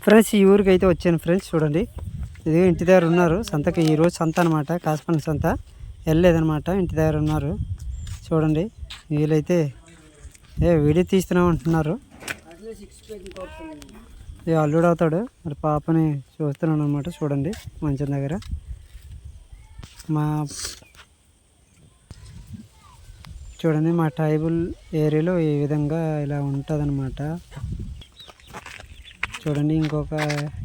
Friends ఈ ఊరికి అయితే వచ్చాను ఫ్రెండ్స్. చూడండి ఇది ఇంటి దగ్గర ఉన్నారు. సంతకి ఈరోజు సంత అనమాట, కాసుపల్లి సంత. వెళ్ళలేదనమాట, ఇంటి దగ్గర ఉన్నారు. చూడండి వీళ్ళైతే వీడియో తీస్తున్నాం అంటున్నారు. అల్లుడు అవుతాడు మరి, పాపని చూస్తున్నాను అనమాట. చూడండి మంచం దగ్గర చూడండి మా ట్రైబల్ ఏరియాలో ఈ విధంగా ఇలా ఉంటుందన్నమాట. చూడండి ఇంకొక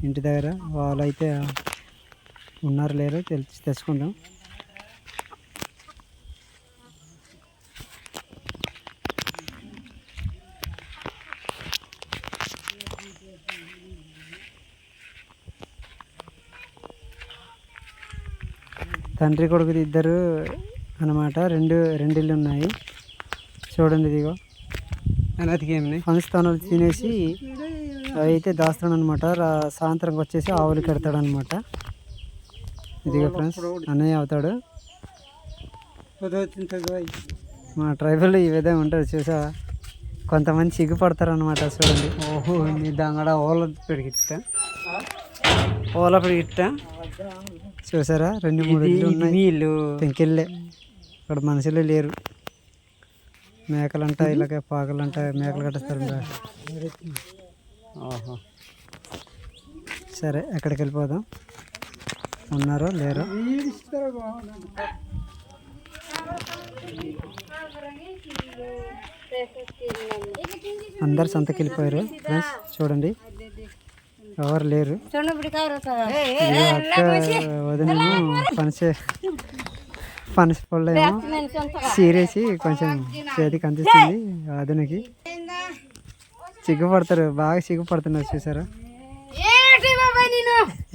ఇంటి దగ్గర వాళ్ళు అయితే ఉన్నారు లేరో తెచ్చుకుందాం. తండ్రి కొడుకు ఇద్దరు అన్నమాట. రెండు ఇళ్ళు ఉన్నాయి. చూడండి ఇదిగో పనస్థానాలు తినేసి అయితే దాస్తాడు అనమాట. సాయంత్రం వచ్చేసి ఆవులు కడతాడు అనమాట. ఇదిగో ఫ్రెండ్స్ అన్నయ్య అవుతాడు. మా ట్రైబల్ ఈ విధంగా ఉంటుంది చూసా. కొంతమంది సిగ్గుపడతారు అనమాట. చూడండి ఓహో నీ దంగడ ఓల పెరిగిట్ట చూసారా. 2-3 ఇల్లు ఉన్నాయి. ఇల్లు పెంకెళ్ళే ఇక్కడ మనుషులే లేరు. మేకలంట ఇలాగే పాకలంట మేకలు కట్టేస్తారు. ఓహో సరే ఎక్కడికి వెళ్ళిపోదాం. ఉన్నారో లేరో. అందరు సంతకి వెళ్ళిపోయారు ఫ్రెండ్స్. చూడండి ఎవరు లేరు. అక్క వదినేమో పనస పళ్ళేమో సీరేసి కొంచెం చేతికి అందిస్తుంది. వదినకి సిగ్గుపడతారు, బాగా సిగ్గుపడుతున్నారు చూసారా.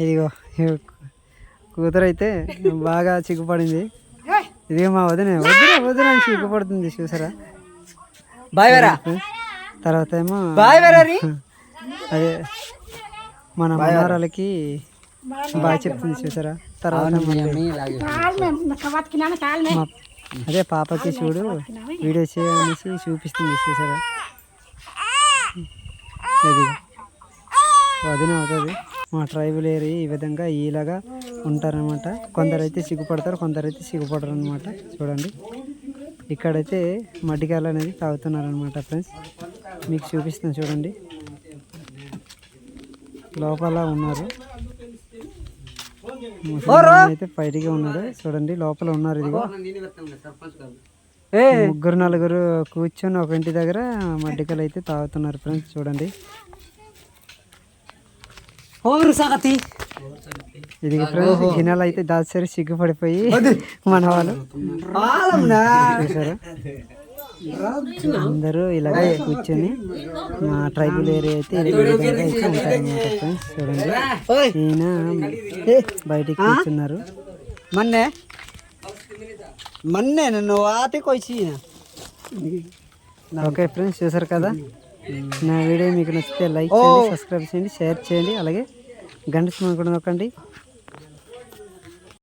ఇదిగో కూతురు అయితే బాగా సిగ్గుపడింది. ఇదిగో మా వదిన సిగ్గుపడుతుంది చూసారా. తర్వాత ఏమో అదే మన మనవరాలకి బాగా చెప్తుంది చూసారా. తర్వాత అదే పాపకి చూడు వీడియో చేయనేసి చూపిస్తుంది చూసారా. అది వదిన అవుతుంది. మా ట్రైబల్ ఏరియా ఈ విధంగా ఇలాగా ఉంటారనమాట. కొందరైతే సిగ్గుపడతారు, కొందరైతే సిగ్గుపడరు అనమాట. చూడండి ఇక్కడైతే మడ్డికాయలు అనేది తాగుతున్నారనమాట ఫ్రెండ్స్. మీకు చూపిస్తాను చూడండి. లోపల ఉన్నారు అయితే బయటికి ఉన్నాడు. చూడండి లోపల ఉన్నారు. ఇదిగో 3-4 కూర్చొని ఒక ఇంటి దగ్గర మడ్డికలు అయితే తాగుతున్నారు ఫ్రెండ్స్. చూడండి ఇది ఫ్రెండ్స్ గిన్నెలు అయితే దాచేసరి సిగ్గుపడిపోయి మన వాళ్ళు చూసారా. అందరూ ఇలాగ కూర్చొని మా ట్రైబల్ ఏరియా అయితే ఉంటారన్నమాట ఫ్రెండ్స్. చూడండి ఈయన బయటికి కూర్చున్నారు. మన్నే నన్ను ఓకే ఫ్రెండ్స్ చూసారు కదా. నా వీడియో మీకు నచ్చితే లైక్ చేయండి, సబ్స్క్రైబ్ చేయండి, షేర్ చేయండి, అలాగే గంట సింబల్ కూడా నొక్కండి.